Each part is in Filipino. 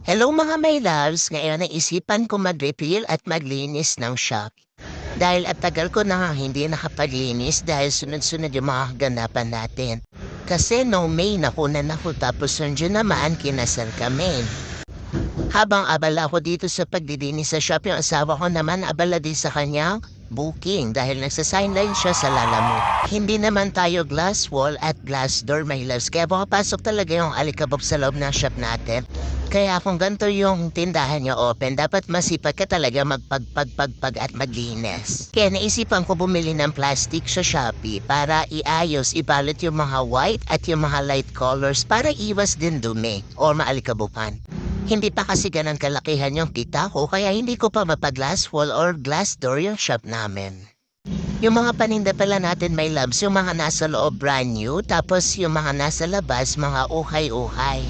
Hello mga my loves, ngayon naisipan ko mag-refill at maglinis ng shop. Dahil at tagal ko na nga hindi nakapaglinis dahil sunod-sunod yung mga kaganapan natin. Kasi no May nakunan ako tapos nandiyan naman kinasal kami. Habang abala ako dito sa paglilinis sa shop, yung asawa ko naman abala din sa kanyang booking dahil nagsa-sideline siya sa Lalamove. Hindi naman tayo glass wall at glass door my loves, kaya pumapasok talaga yung alikabok sa loob ng shop natin. Kaya kung ganito yung tindahan niyo open, dapat masipag ka talaga magpagpagpagpag at maglinis. Kaya naisipan ko bumili ng plastic sa Shopee para iayos, ibalot yung mga white at yung mga light colors para iwas din dumi o maalikabukan. Hindi pa kasi ganun kalakihan yung kita ko kaya hindi ko pa mapag-glass wall or glass door yung shop namin. Yung mga paninda pala natin my loves, yung mga nasa loob brand new, tapos yung mga nasa labas mga uhay-uhay.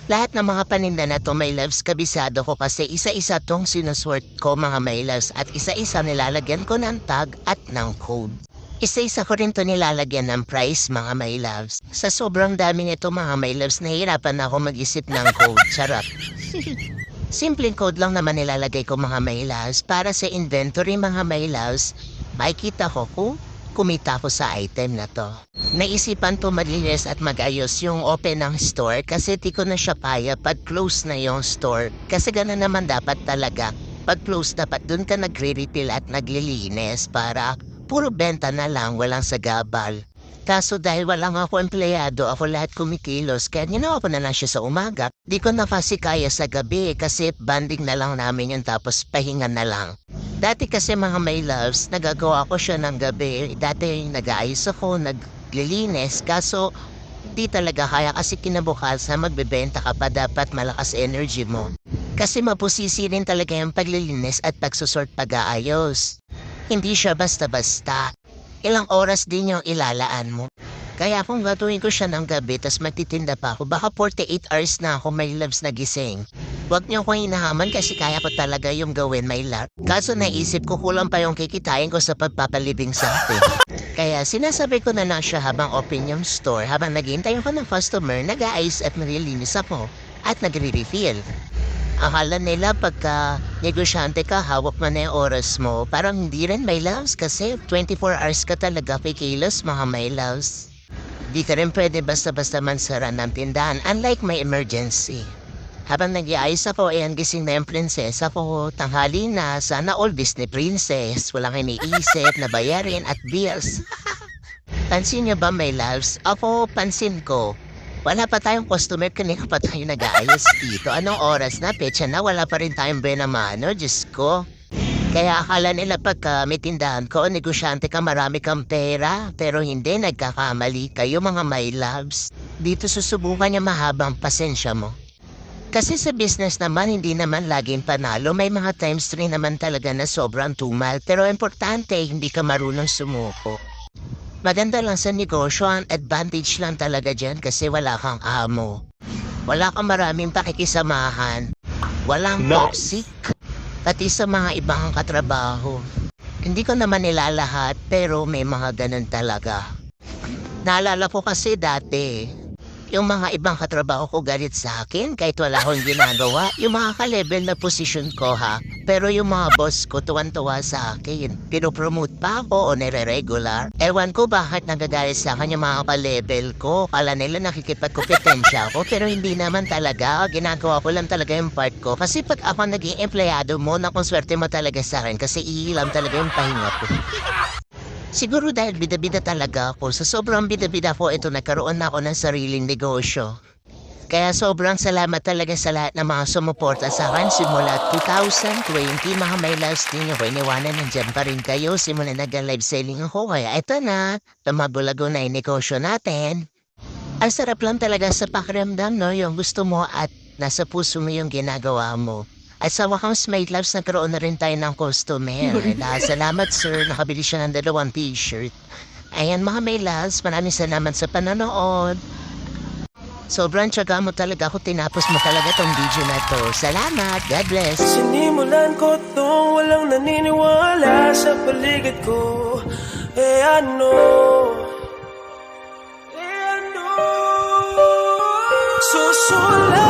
Lahat ng mga paninda na to my loves, kabisado ko kasi isa-isa tong sinusort ko mga my loves at isa-isa nilalagyan ko ng tag at ng code. Isa-isa ko rin to nilalagyan ng price mga my loves. Sa sobrang dami nito mga my loves, nahihirapan na ako mag-isip ng code. Charot. Simpleng code lang naman nilalagay ko mga my loves para sa inventory mga my loves. Makikita ko kung kumita ko sa item na to. Naisipan to maglinis at mag-ayos yung open ng store kasi di ko na siya kaya pag close na yung store. Kasi gano'n naman dapat talaga. Pag close dapat dun ka nagre-refill at naglilinis para puro benta na lang, walang sagabal. Kaso dahil walang ako empleyado, ako lahat kumikilos, kaya ginawa ko na lang siya sa umaga. Di ko na kasi kaya sa gabi kasi banding na lang namin yun tapos pahinga na lang. Dati kasi mga my loves, nagagawa ko siya ng gabi. Dati nag-aayos ako, naglilinis. Kaso di talaga kaya kasi kinabukasan magbebenta ka pa, dapat malakas energy mo. Kasi mapusisi rin talaga yung paglilinis at pagsusort pag-aayos. Hindi siya basta-basta. Ilang oras din yung ilalaan mo. Kaya kung gatuin ko siya ng gabi tas magtitinda pa ako, baka 48 hours na ako my loves nagising. Huwag niyo ko hinahaman kasi kaya ko talaga yung gawin my love. Kaso naisip ko kulang pa yung kikitain ko sa pagpapalibing sa atin. Kaya sinasabi ko na lang siya habang open yung store, habang naghihintay ako ng customer, nag-aayos at nililinis ako at nagre-refill. Akala nila pagka negosyante ka, hawak mo na yung oras mo. Parang hindi rin my loves kasi 24 hours ka talaga kikilos mga my loves. Di ka rin pwede basta-basta mansara ng tindahan unlike may emergency. Habang nag-iayos ako, ayan gising na yung prinsesa ko. Tanghali na, sana all Disney princess. Walang iniisip na bayarin at bills. Pansin niyo ba my loves? Ako, pansin ko. Wala pa tayong customer, kanina pa tayo nag-aayos dito. Anong oras na? Petsa na, wala pa rin tayong benamano, Diyos ko. Kaya akala nila pagka may tindahan ko, negosyante ka, marami kang pera. Pero hindi, nagkakamali kayo mga my loves. Dito susubukan niya mahabang pasensya mo. Kasi sa business naman, hindi naman laging panalo. May mga times rin naman talaga na sobrang tumal. Pero importante, hindi ka marunong sumuko. Maganda lang sa negosyo, ang advantage lang talaga dyan kasi wala kang amo. Wala kang maraming pakikisamahan. Walang toxic. Pati sa mga ibang katrabaho. Hindi ko naman nilalahat pero may mga ganun talaga. Naalala ko kasi dati, yung mga ibang katrabaho ko galit sa akin kahit wala akong ginagawa. Yung mga ka-level na posisyon ko ha. Pero yung mga boss ko tuwan-tuwa sa akin. Pinopromote pa ako o nire-regular. Ewan ko bakit nagagalit sa akin yung mga ka-level ko. Kala nila nakikipagkompetensya ako pero hindi naman talaga. Ginagawa ko lang talaga yung part ko. Kasi pag ako naging empleyado mo, nakonswerte mo talaga sa akin kasi iilam talaga yung pahinga ko. Siguro dahil bida-bida talaga ako, sa sobrang bida-bida ko, ito nagkaroon na ako ng sariling negosyo. Kaya sobrang salamat talaga sa lahat ng mga sumuporta sa akin simula 2020. Mga my loves din ako, iniwanan nandyan pa rin kayo simula nag-live selling ako. Kaya ito na, tumagulago na yung negosyo natin. Ang sarap lang talaga sa pakiramdam, no? Yung gusto mo at nasa puso mo yung ginagawa mo. At sa wakang my loves, nagkaroon na rin tayo ng customer. Salamat sir, nakabili siya ng 2 t-shirt. Ayan mga my loves, maraming salamat sa panonood. Sobrang tiyaga mo talaga ako, tinapos mo talaga tong video na to. Salamat, God bless. Sinimulan ko tong walang naniniwala sa paligid ko. Ano? Susulat